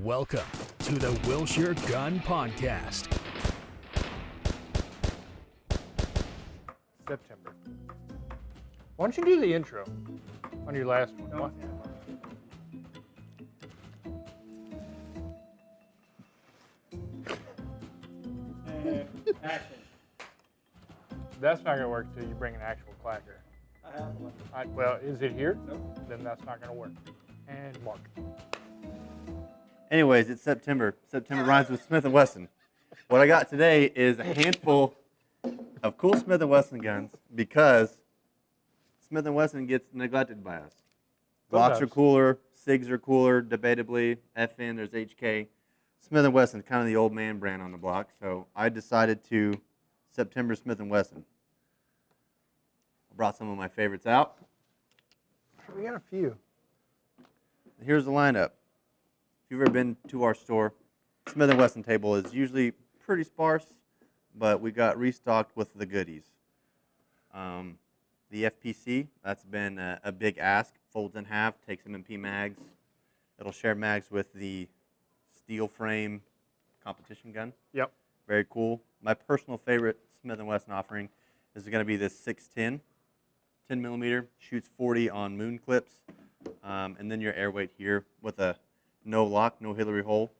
Welcome to the Wilshire Gun Podcast. September. Why don't you do the intro on your last one? No. Action. That's not going to work until you bring an actual clacker. I have one. Well, is it here? Nope. Then that's not going to work. And Mark. Anyways, it's September. September rhymes with Smith & Wesson. What I got today is a handful of cool Smith & Wesson guns because Smith & Wesson gets neglected by us. Glocks are Sometimes. cooler, SIGs are cooler, debatably. FN, there's HK. Smith & Wesson, kind of the old man brand on the block, so I decided to September Smith & Wesson. I brought some of my favorites out. We got a few. Here's the lineup. If you've ever been to our store, Smith & Wesson table is usually pretty sparse, but we got restocked with the goodies. The FPC, that's been a big ask. Folds in half, takes M&P mags. It'll share mags with the steel frame competition gun. Yep. Very cool. My personal favorite Smith & Wesson offering is going to be this 610, 10 millimeter, shoots 40 on moon clips, and then your air weight here with a no lock, no Hillary hole.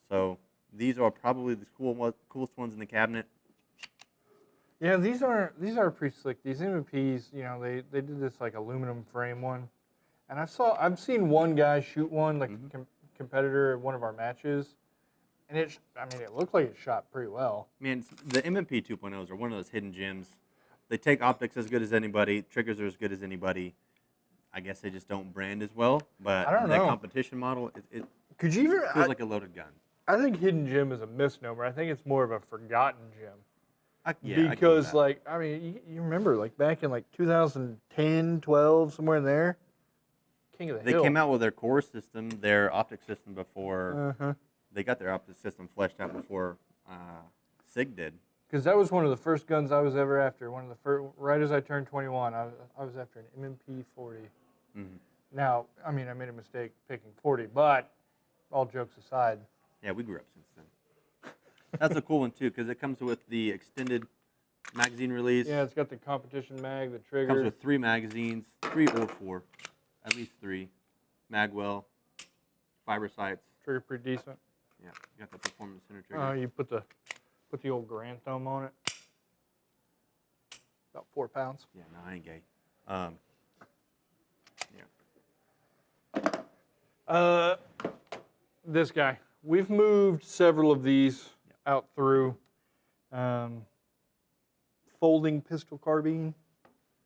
So these are probably the coolest ones in the cabinet. Yeah, these are pretty slick. These MPs, you know, they did this like aluminum frame one, and I've seen one guy shoot one like a competitor at one of our matches, and it looked like it shot pretty well. Man, the M&P 2.0s are one of those hidden gems. They take optics as good as anybody, triggers are as good as anybody. I guess they just don't brand as well, but I don't that know. competition model, it Could you even? feels like a loaded gun. I think hidden gem is a misnomer. I think it's more of a forgotten gem. I can go with Because, that. like, I mean, you remember, like, back in, like, 2010, 12, somewhere in there, King of the They Hill. came out with their core system, their optic system before. Uh-huh. They got their optic system fleshed out before SIG did. Because that was one of the first guns I was ever after. One of the first, right as I turned 21, I was after an M&P 40. Mm-hmm. Now, I mean, I made a mistake picking 40, but all jokes aside. Yeah, we grew up since then. That's a cool one, too, because it comes with the extended magazine release. Yeah, it's got the competition mag, the It trigger. comes with 3 magazines, 3 or 4, at least 3. Magwell, fiber sights. Trigger pretty decent. Yeah, you got the performance center trigger. You put the old Grand Thumb on it. About 4 pounds. Yeah, no, I ain't gay. Yeah. This guy. We've moved several of these out through. Folding pistol carbine.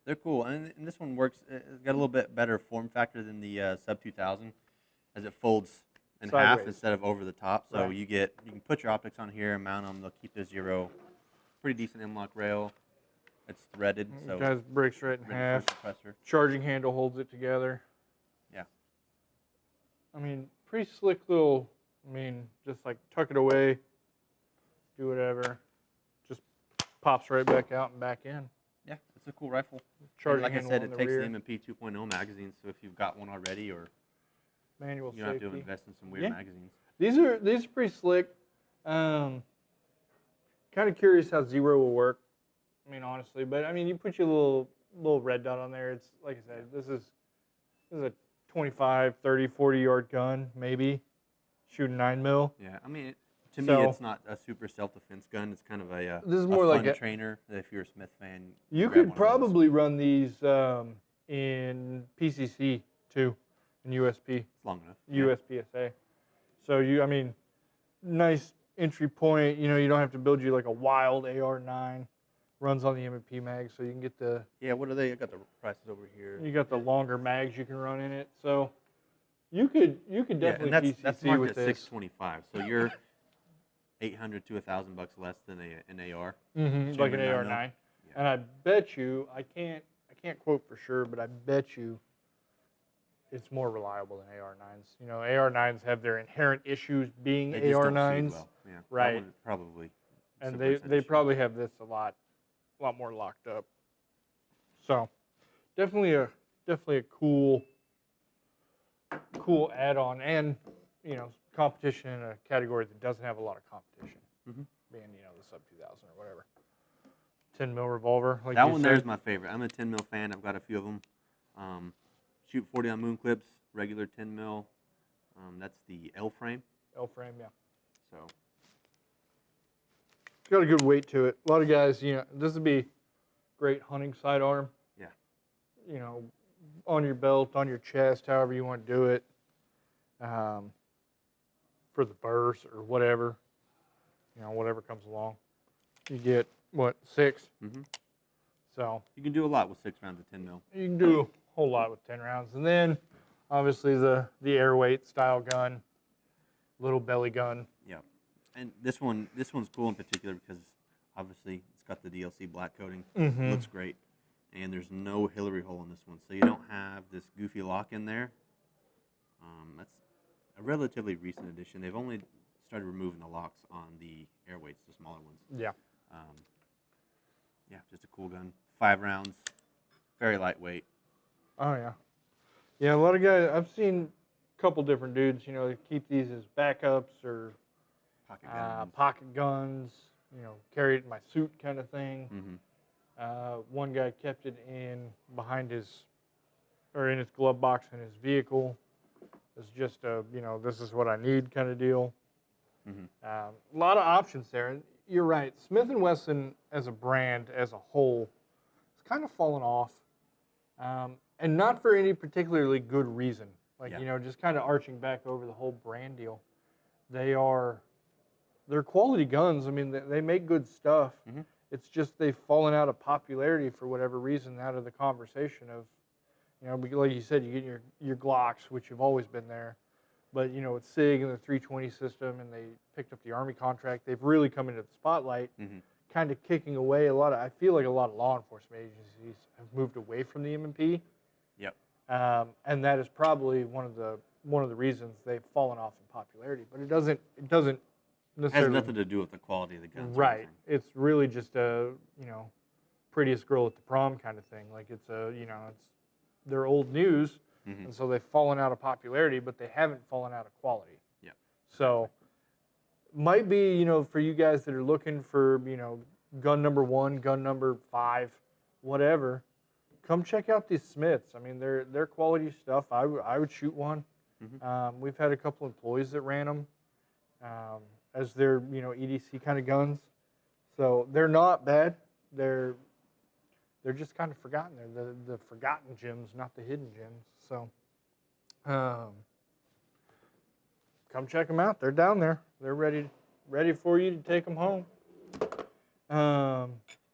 They're cool, and this one works. It's got a little bit better form factor than the Sub 2000, as it folds in half Sideways. instead of over the top. So Right. you can put your optics on here and mount them. They'll keep the 0. Pretty decent M-lock rail. It's threaded, so It guys breaks right in ready half. for suppressor. Charging handle holds it together. Yeah. I mean, pretty slick little. I mean, just like tuck it away, do whatever. Just pops right back out and back in. Yeah, it's a cool rifle. And Charging like I handle said, on it the takes rear. the M&P 2.0 magazine, so if you've got one already, or Manual you don't have safety. to invest in some weird Yeah. magazines. These are pretty slick. Kind of curious how zero will work. I mean, honestly, but I mean, you put your little red dot on there. It's like I said, this is a 25, 30, 40 yard gun, maybe shooting 9mm. Yeah, I mean, to me, So- it's not a super self-defense gun. It's kind of a This is a more like fun a- trainer. That if you're a Smith fan, You grab could one of those. probably run these in PCC too, in USP, It's long enough. Yeah. USPSA. So I mean, nice entry point. You know, you don't have to build you like a wild AR9. Runs on the M&P mag, so you can get Yeah, what are they? I got the prices over here. you got the longer mags you can run in it. So you could definitely and PCC that's marked with at this. $625. So you're $800 to $1,000 less than an AR. Like an German AR9. 9mm. Yeah. And I bet you, I can't quote for sure, but I bet you it's more reliable than AR9s. You know, AR9s have their inherent issues being They just don't feed AR9s, well. Yeah, that Right. one is probably. and some they percentage. probably have this a lot more locked up. So definitely a cool add-on, and you know, competition in a category that doesn't have a lot of competition, Mm-hmm. being, the sub 2000 or whatever. 10 mil revolver. Like That you one said. there is my favorite. I'm a 10 mil fan. I've got a few of them. Shoot 40 on moon clips, regular 10 mil. That's the L frame. L frame, yeah. So It's got a good weight to it. A lot of guys, this would be great hunting sidearm. yeah. On your belt, on your chest, however you want to do it. For the burst or whatever. Whatever comes along. You get, 6? Mm-hmm. So You can do a lot with 6 rounds of 10 mil. you can do a whole lot with 10 rounds. And then, obviously, the airweight style gun, little belly gun. Yeah. And this one's cool in particular because obviously it's got the DLC black coating. Mm-hmm. Looks great. And there's no Hillary hole in this one. So you don't have this goofy lock in there. That's a relatively recent addition. They've only started removing the locks on the airweights, the smaller ones. Yeah. Yeah, just a cool gun. 5 rounds, very lightweight. Oh, yeah. Yeah, a lot of guys, I've seen a couple different dudes, keep these as backups or Pocket guns. carry it in my suit kind of thing. Mm-hmm. One guy kept it in his glove box in his vehicle. It's just this is what I need kind of deal. Mm-hmm. A lot of options there. And you're right. Smith & Wesson as a brand, as a whole, has kind of fallen off. And not for any particularly good reason. Just kind of arching back over the whole brand deal. They're quality guns. I mean, they make good stuff. Mm-hmm. It's just they've fallen out of popularity for whatever reason, out of the conversation of, like you said, you get your Glocks, which have always been there. But, with SIG and the 320 system, and they picked up the Army contract, they've really come into the spotlight, Mm-hmm. kind of kicking away I feel like a lot of law enforcement agencies have moved away from the M&P. Yep. And that is probably one of the reasons they've fallen off in popularity. But it doesn't necessarily. It has nothing to do with the quality of the guns. Right. It's really just a, prettiest girl at the prom kind of thing. Like it's they're old news, Mm-hmm. and so they've fallen out of popularity, but they haven't fallen out of quality. Yeah. So might be, for you guys that are looking for, gun number 1, gun number 5, whatever, come check out these Smiths. I mean, they're quality stuff. I would shoot one. Mm-hmm. We've had a couple employees that ran them as their, EDC kind of guns. So they're not bad. They're just kind of forgotten. They're the forgotten gems, not the hidden gems. So come check them out. They're down there. They're ready for you to take them home.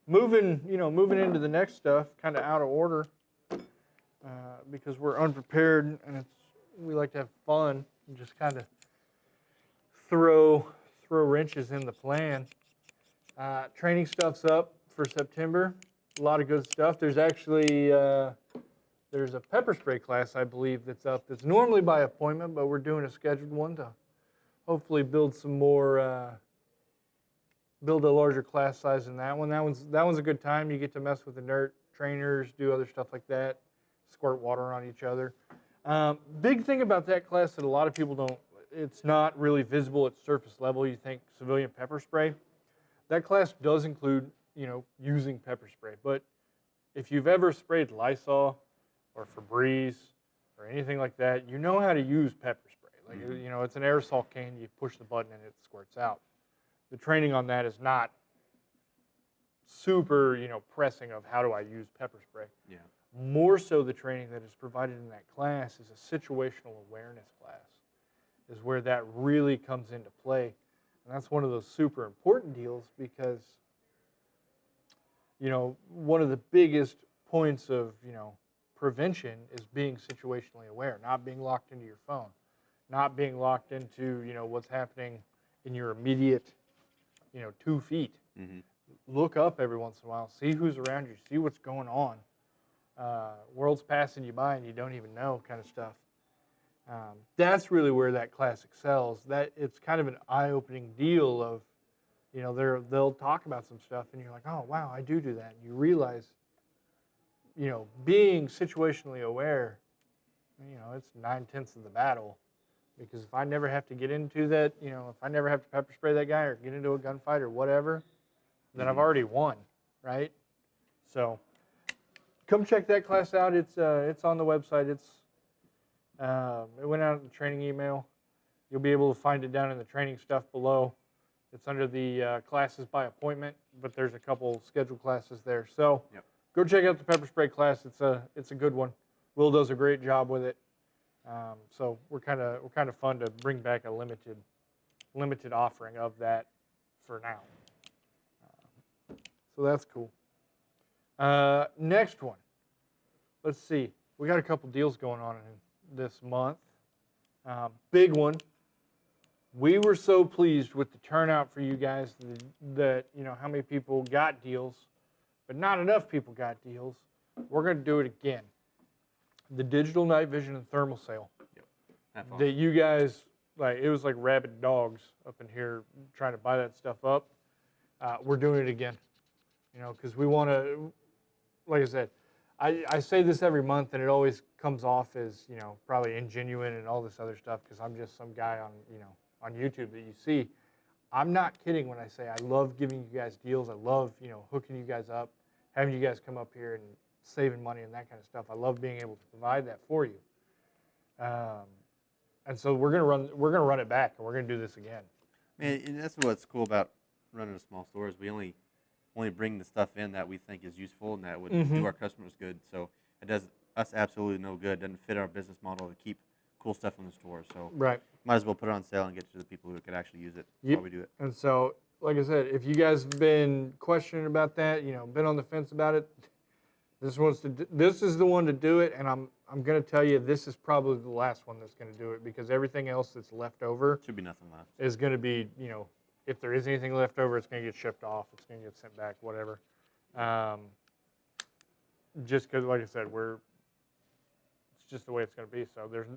Moving into the next stuff, kind of out of order, because we're unprepared and we like to have fun and just kind of throw wrenches in the plan. Training stuff's up for September. A lot of good stuff. There's actually there's a pepper spray class, I believe, that's up. That's normally by appointment, but we're doing a scheduled one to hopefully build some more, build a larger class size than that one. That one's a good time. You get to mess with the NERT trainers, do other stuff like that, squirt water on each other. Big thing about that class that a lot of people don't. It's not really visible at surface level. You think civilian pepper spray. That class does include, using pepper spray. But if you've ever sprayed Lysol or Febreze or anything like that, you know how to use pepper spray. Like, Mm-hmm. It's an aerosol can. You push the button and it squirts out. The training on that is not super, pressing of how do I use pepper spray. Yeah. More so the training that is provided in that class is a situational awareness class, is where that really comes into play. And that's one of those super important deals because, one of the biggest points of, prevention is being situationally aware, not being locked into your phone, not being locked into, what's happening in your immediate, 2 feet. Mm-hmm. Look up every once in a while, see who's around you, see what's going on. World's passing you by and you don't even know kind of stuff. That's really where that class excels. That it's kind of an eye-opening deal of, they'll talk about some stuff and you're like, oh wow, I do that. And you realize, being situationally aware, it's 9/10 of the battle. Because if I never have to get into that, you know, if I never have to pepper spray that guy or get into a gunfight or whatever, then I've already won, right? So come check that class out. It's on the website. It went out in the training email. You'll be able to find it down in the training stuff below. It's under the classes by appointment, but there's a couple scheduled classes there. So go check out the pepper spray class. It's a good one. Will does a great job with it. So we're kind of fun to bring back a limited offering of that for now. So that's cool. Next one. Let's see. We got a couple deals going on in this month. Big one. We were so pleased with the turnout for you guys that you know how many people got deals, but not enough people got deals. We're going to do it again. The digital night vision and thermal sale. That you guys, like, it was like rabid dogs up in here trying to buy that stuff up. We're doing it again, you know, because we want to, like I said, I say this every month and it always comes off as, you know, probably ingenuine and all this other stuff because I'm just some guy on, you know, on YouTube that you see. I'm not kidding when I say I love giving you guys deals. I love, you know, hooking you guys up, having you guys come up here and saving money and that kind of stuff. I love being able to provide that for you. And so we're gonna run it back, and we're gonna do this again. Man, and that's what's cool about running a small store is we only bring the stuff in that we think is useful and that would do our customers good. So it does us absolutely no good. It doesn't fit our business model to keep cool stuff in the store. So might as well put it on sale and get it to the people who could actually use it. That's why we do it. And so, like I said, if you guys have been questioning about that, you know, been on the fence about it, this is the one to do it, and I'm going to tell you this is probably the last one that's going to do it because everything else that's left over should be nothing left. Is going to be, you know, if there is anything left over, it's going to get shipped off, it's going to get sent back, whatever. Just because, like I said, it's just the way it's going to be. So there's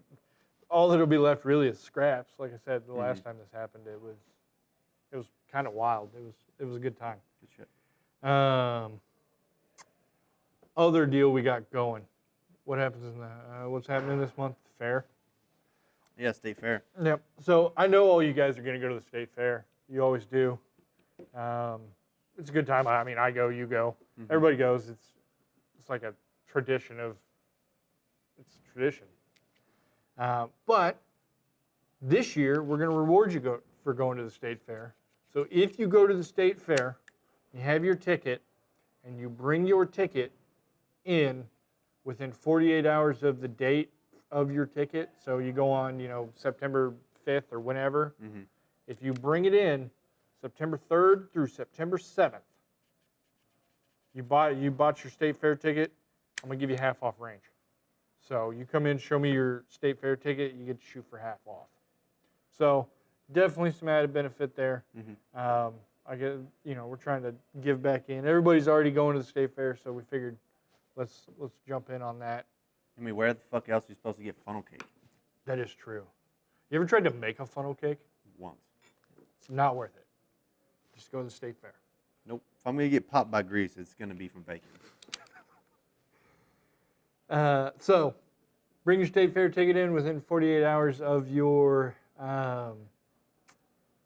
all that'll be left really is scraps. Like I said, the last time this happened, it was kind of wild. It was a good time. Good shit. Other deal we got going. What happens in the what's happening this month? Fair. Yeah, state fair. Yep. So I know all you guys are going to go to the state fair. You always do. It's a good time. I mean, I go, you go. Everybody goes. It's like a tradition of. It's a tradition. But this year we're going to reward you for going to the state fair. So if you go to the state fair, you have your ticket, and you bring your ticket in within 48 hours of the date of your ticket. So you go on, you know, September 5th or whenever. If you bring it in September 3rd through September 7th, you bought your state fair ticket, I'm going to give you half off range. So you come in, show me your state fair ticket, you get to shoot for half off. So definitely some added benefit there. I get, you know, we're trying to give back in. Everybody's already going to the state fair, so we figured let's jump in on that. I mean, where the fuck else are you supposed to get funnel cake? That is true. You ever tried to make a funnel cake? Once. It's not worth it. Just go to the state fair. Nope. If I'm going to get popped by grease, it's going to be from bacon. So bring your state fair ticket in within 48 hours of your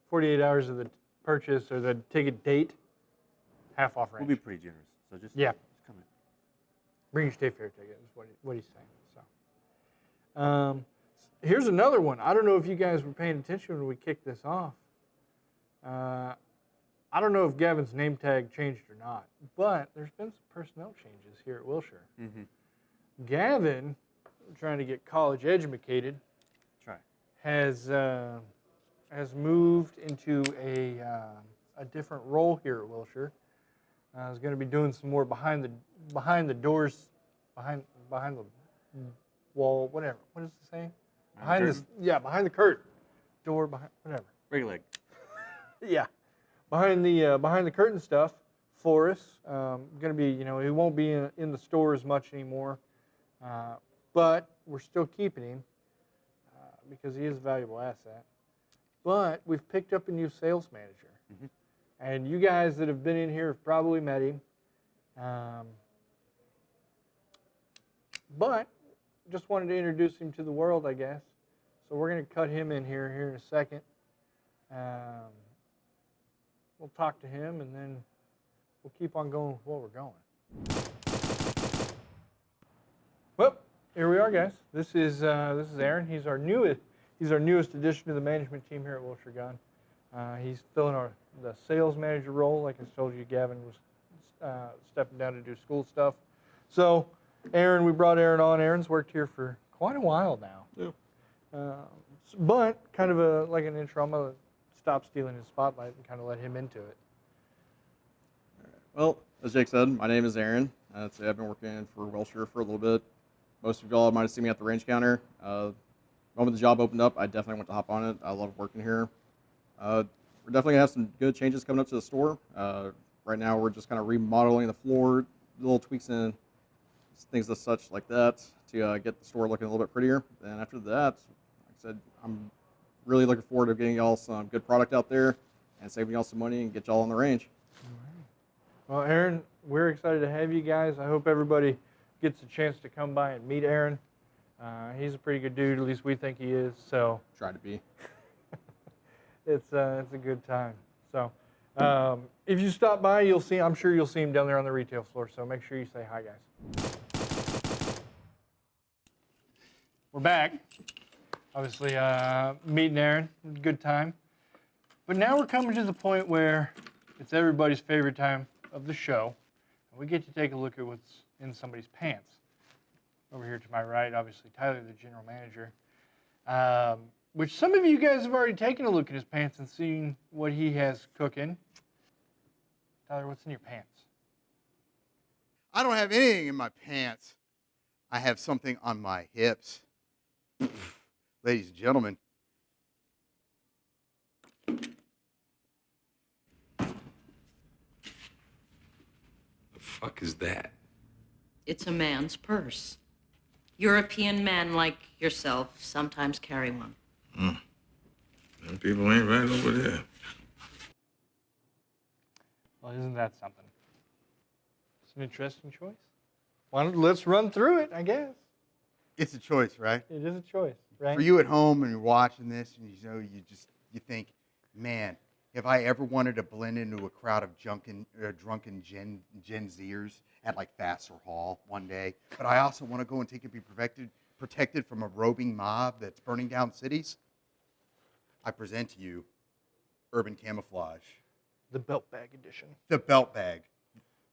48 hours of the purchase or the ticket date, half off range. We'll be pretty generous. So just come in. Bring your state fair ticket is what he's saying. So here's another one. I don't know if you guys were paying attention when we kicked this off. I don't know if Gavin's name tag changed or not, but there's been some personnel changes here at Wilshire. Gavin, trying to get college educated, has moved into a different role here at Wilshire. He's going to be doing some more behind the doors, behind the wall, whatever. What is it saying? Behind the curtain, door behind whatever. Regular leg. Yeah, behind the curtain stuff for us. Going to be, you know, he won't be in the store as much anymore, but we're still keeping him because he is a valuable asset. But we've picked up a new sales manager, and you guys that have been in here have probably met him. But just wanted to introduce him to the world, I guess. So we're going to cut him in here in a second. We'll talk to him, and then we'll keep on going with what we're going. Well, here we are, guys. This is Aaron. He's our newest addition to the management team here at Wilshire Gun. He's filling the sales manager role. Like I told you, Gavin was stepping down to do school stuff. So, Aaron, we brought Aaron on. Aaron's worked here for quite a while now. Yeah. But kind of like an intro. I'm going to stop stealing his spotlight and kind of let him into it. Well, as Jake said, my name is Aaron. I've been working for Wilshire for a little bit. Most of y'all might have seen me at the range counter. The moment the job opened up, I definitely went to hop on it. I love working here. We're definitely going to have some good changes coming up to the store. Right now, we're just kind of remodeling the floor, little tweaks and things as such like that to get the store looking a little bit prettier. And after that, like I said, I'm really looking forward to getting y'all some good product out there and saving y'all some money and get y'all on the range. Well, Aaron, we're excited to have you guys. I hope everybody gets a chance to come by and meet Aaron. He's a pretty good dude, at least we think he is. So Try to be. it's a good time. So if you stop by, I'm sure you'll see him down there on the retail floor. So make sure you say hi, guys. We're back. Obviously, meeting Aaron, good time. But now we're coming to the point where it's everybody's favorite time of the show. And we get to take a look at what's in somebody's pants. Over here to my right, obviously, Tyler, the general manager, which some of you guys have already taken a look at his pants and seen what he has cooking. Tyler, what's in your pants? I don't have anything in my pants. I have something on my hips. Ladies and gentlemen. The fuck is that? It's a man's purse. European men like yourself sometimes carry one. Them people ain't right over there. Well, isn't that something? It's an interesting choice. Let's run through it, I guess. It's a choice, right? It is a choice, right? For you at home and you're watching this and you think, man, if I ever wanted to blend into a crowd of drunken Gen Zers at like Vassar Hall one day, but I also want to go and be protected from a roving mob that's burning down cities, I present to you Urban Camouflage. The belt bag edition. The belt bag,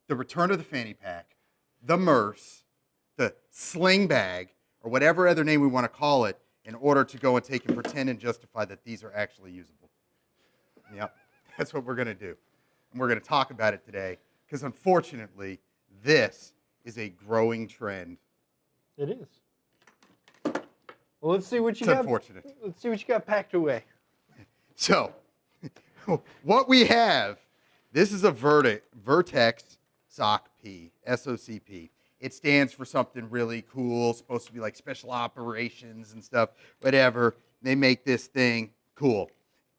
the return of the fanny pack, the merce, the sling bag, or whatever other name we want to call it, in order to go and take and pretend and justify that these are actually usable. Yep, that's what we're going to do. And we're going to talk about it today, because unfortunately, this is a growing trend. It is. Well, let's see what you It's got. unfortunate. Let's see what you got packed away. So, what we have, this is a Vertx SOCP, SOCP. It stands for something really cool, supposed to be like special operations and stuff, whatever. They make this thing cool.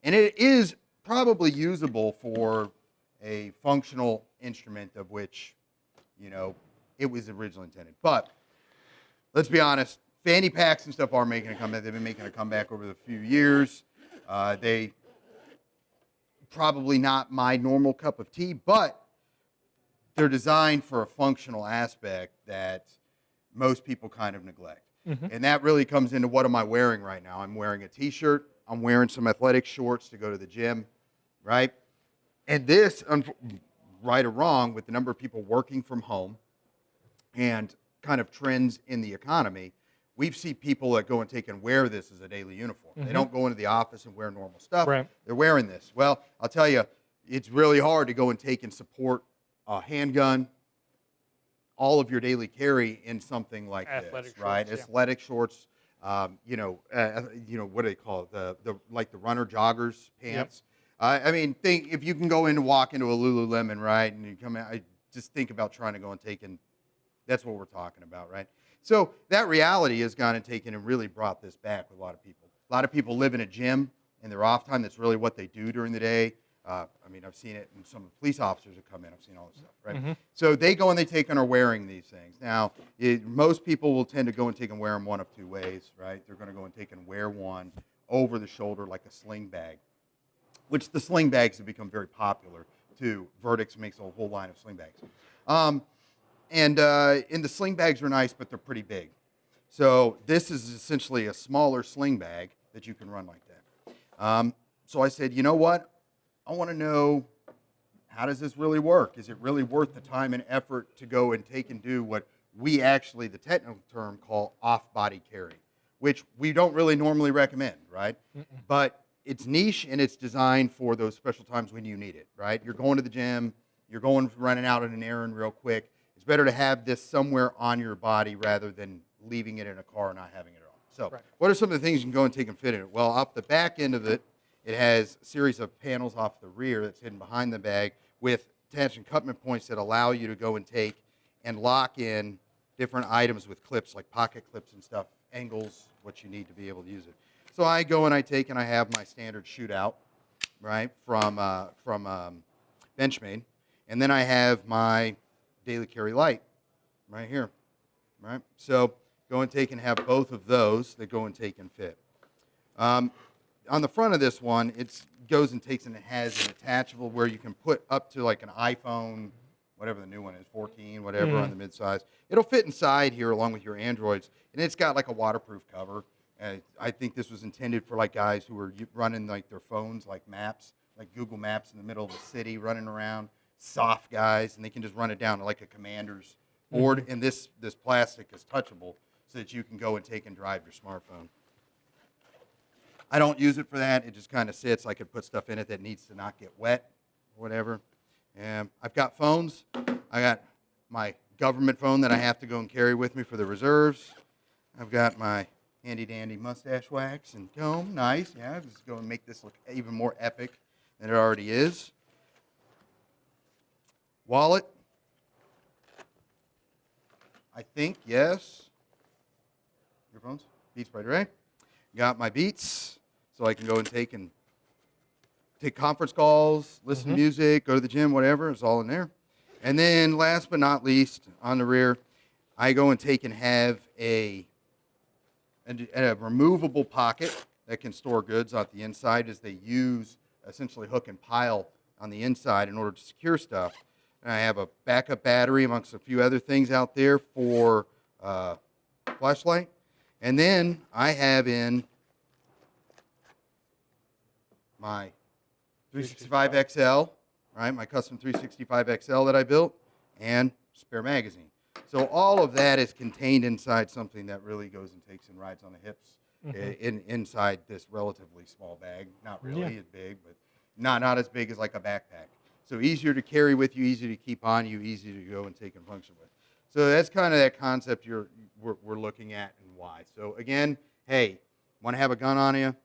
And it is probably usable for a functional instrument of which, it was originally intended. But let's be honest, fanny packs and stuff are making a comeback. They've been making a comeback over the few years. They probably not my normal cup of tea, but they're designed for a functional aspect that most people kind of neglect. Mm-hmm. And that really comes into what am I wearing right now? I'm wearing a t-shirt. I'm wearing some athletic shorts to go to the gym, right? And this, right or wrong, with the number of people working from home and kind of trends in the economy, we've seen people that go and take and wear this as a daily uniform. Mm-hmm. They don't go into the office and wear normal stuff. Right. They're wearing this. Well, I'll tell you, it's really hard to go and take and support a handgun, all of your daily carry in something like Athletic this, right? shorts, yeah. Athletic shorts, what do they call it? The runner joggers pants. Yep. I mean, if you can go in and walk into a Lululemon, right, and you come out, I just think about trying to go and take and that's what we're talking about, right? So that reality has gone and taken and really brought this back with a lot of people. A lot of people live in a gym in their off time. That's really what they do during the day. I mean, I've seen it in some of the police officers that come in. I've seen all this stuff, right? So they go and they take and are wearing these things. Now, most people will tend to go and take and wear them one of two ways, right? They're going to go and take and wear one over the shoulder like a sling bag, which the sling bags have become very popular too. Vertx makes a whole line of sling bags. And the sling bags are nice, but they're pretty big. So this is essentially a smaller sling bag that you can run like that. So I said, you know what? I want to know, how does this really work? Is it really worth the time and effort to go and take and do what we actually, the technical term, call off-body carry, which we don't really normally recommend, right? But it's niche and it's designed for those special times when you need it, right? You're going to the gym, you're running out on an errand real quick. It's better to have this somewhere on your body rather than leaving it in a car and not having it at all. So what are some of the things you can go and take and fit in it? Well, off the back end of it, it has a series of panels off the rear that's hidden behind the bag with attachment cutment points that allow you to go and take and lock in different items with clips, like pocket clips and stuff, angles, what you need to be able to use it. So I go and I take and I have my standard shootout, right, from Benchmade. And then I have my daily carry light right here, right? So go and take and have both of those that go and take and fit. On the front of this one, it goes and takes and it has an attachable where you can put up to like an iPhone, whatever the new one is, 14, whatever, on the midsize. It'll fit inside here along with your Androids, and it's got like a waterproof cover. I think this was intended for like guys who are running like their phones, like maps, like Google Maps in the middle of the city, running around, soft guys, and they can just run it down to like a commander's board, and this plastic is touchable so that you can go and take and drive your smartphone. I don't use it for that. It just kind of sits. I could put stuff in it that needs to not get wet or whatever. And I've got phones. I got my government phone that I have to go and carry with me for the reserves. I've got my handy-dandy mustache wax and comb. Nice. Yeah, just go and make this look even more epic than it already is. Wallet. I think, yes. Earphones? Beats right away. Got my Beats, so I can go and take conference calls, listen to music, go to the gym, whatever. It's all in there. And then last but not least, on the rear, I go and take and have a removable pocket that can store goods on the inside, as they use essentially hook and pile on the inside in order to secure stuff. And I have a backup battery amongst a few other things out there for flashlight. And then I have in my 365 XL, right, my custom 365 XL that I built, and spare magazine. So all of that is contained inside something that really goes and takes and rides on the hips inside this relatively small bag. Not really as big, but not as big as like a backpack. So easier to carry with you, easier to keep on you, easier to go and take and function with. So that's kind of that concept we're looking at and why. So again, hey, want to have a gun on you,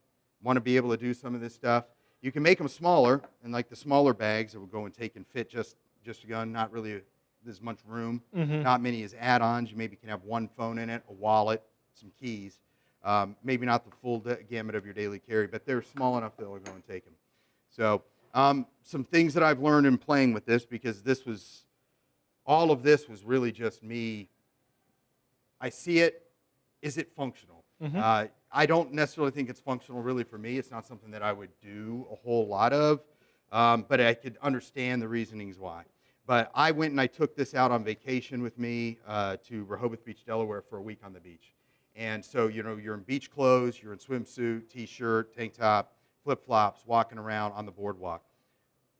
want to be able to do some of this stuff. You can make them smaller, and like the smaller bags that will go and take and fit just a gun, not really as much room, not many as add-ons. You maybe can have one phone in it, a wallet, some keys. Maybe not the full gamut of your daily carry, but they're small enough that they'll go and take them. So some things that I've learned in playing with this, because all of this was really just me. I see it. Is it functional? I don't necessarily think it's functional really for me. It's not something that I would do a whole lot of, but I could understand the reasonings why. But I went and I took this out on vacation with me to Rehoboth Beach, Delaware for a week on the beach. And so, you're in beach clothes, you're in swimsuit, t-shirt, tank top, flip-flops, walking around on the boardwalk.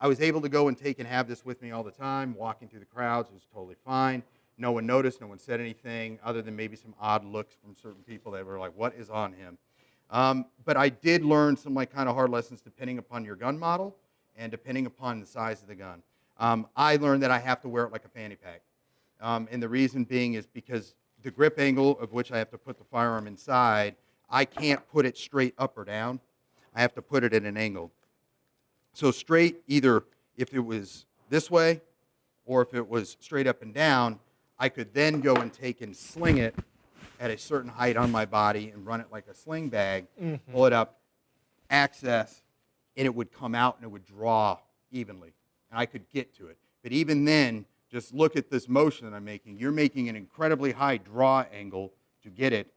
I was able to go and take and have this with me all the time, walking through the crowds. It was totally fine. No one noticed. No one said anything, other than maybe some odd looks from certain people that were like, what is on him? But I did learn some kind of hard lessons depending upon your gun model and depending upon the size of the gun. I learned that I have to wear it like a fanny pack. And the reason being is because the grip angle of which I have to put the firearm inside, I can't put it straight up or down. I have to put it at an angle. So straight, either if it was this way or if it was straight up and down, I could then go and take and sling it at a certain height on my body and run it like a sling bag, pull it up, access, and it would come out and it would draw evenly, and I could get to it. But even then, just look at this motion that I'm making. You're making an incredibly high draw angle to get it,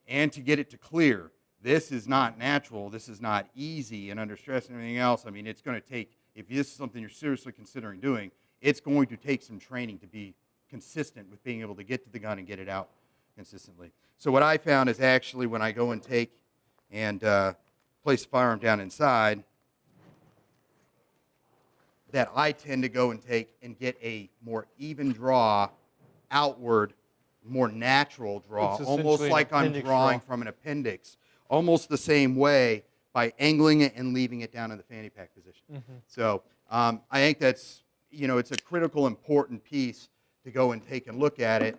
and to get it to clear. This is not natural. This is not easy, and under stress and everything else, I mean, it's going to take, if this is something you're seriously considering doing, it's going to take some training to be consistent with being able to get to the gun and get it out consistently. So what I found is actually when I go and take and place the firearm down inside, that I tend to go and take and get a more even draw, outward, more natural draw, It's almost essentially like an I'm appendix drawing draw. from an appendix, almost the same way by angling it and leaving it down in the fanny pack position. So I think that's, it's a critical, important piece to go and take and look at it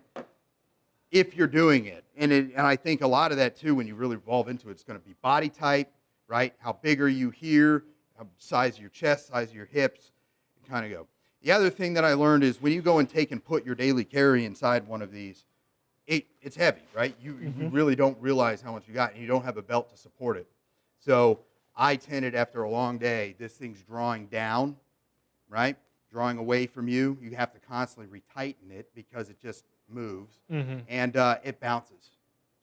if you're doing it. And I think a lot of that, too, when you really evolve into it, it's going to be body type, right? How big are you here? How size of your chest, size of your hips, and kind of go. The other thing that I learned is when you go and take and put your daily carry inside one of these, it's heavy, right? You really don't realize how much you got, and you don't have a belt to support it. So I tended, after a long day, this thing's drawing down, right? Drawing away from you. You have to constantly retighten it because it just moves, and it bounces.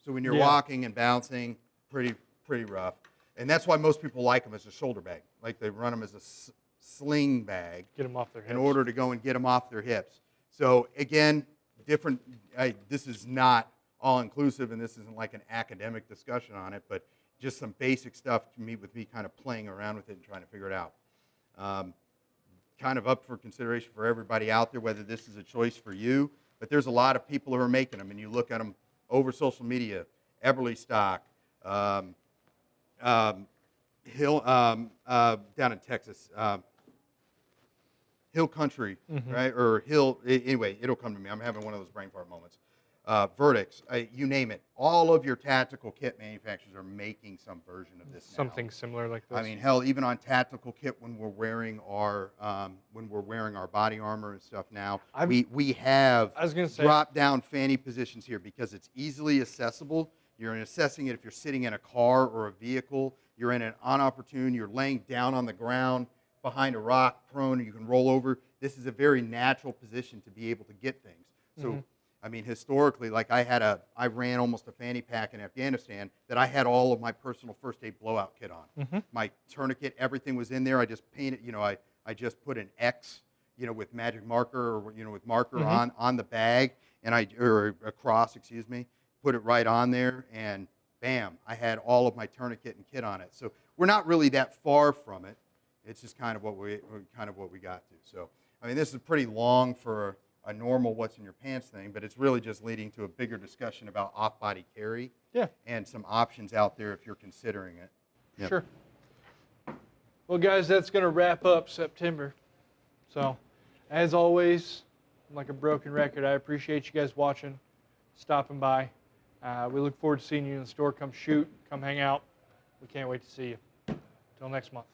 So when you're walking and bouncing, pretty rough. And that's why most people like them as a shoulder bag. Like they run them as a sling bag. Get them off their hips. In order to go and get them off their hips. So again, this is not all-inclusive, and this isn't like an academic discussion on it, but just some basic stuff to meet with me kind of playing around with it and trying to figure it out. Kind of up for consideration for everybody out there, whether this is a choice for you, but there's a lot of people who are making them, and you look at them over social media, Eberly Stock, Hill, down in Texas, Hill Country, right? Or Hill, anyway, it'll come to me. I'm having one of those brain fart moments. Vertx, you name it. All of your tactical kit manufacturers are making some version of this now. Something similar like this. I mean, hell, even on tactical kit when we're wearing our body armor and stuff now, we have drop down fanny positions here because it's easily accessible. You're assessing it if you're sitting in a car or a vehicle. You're in an inopportune. You're laying down on the ground behind a rock, prone. You can roll over. This is a very natural position to be able to get things. So. I mean, historically, like I ran almost a fanny pack in Afghanistan that I had all of my personal first aid blowout kit on. My tourniquet, everything was in there. I just painted, I just put an X, with magic marker or, with marker on the bag, and or a cross, excuse me, put it right on there, and bam, I had all of my tourniquet and kit on it. So we're not really that far from it. It's just kind of what we got to. So, I mean, this is pretty long for a normal what's in your pants thing, but it's really just leading to a bigger discussion about off-body carry and some options out there if you're considering it. Yep. Sure. Well, guys, that's going to wrap up September. So, as always, like a broken record, I appreciate you guys watching, stopping by. We look forward to seeing you in the store. Come shoot, come hang out. We can't wait to see you. Until next month.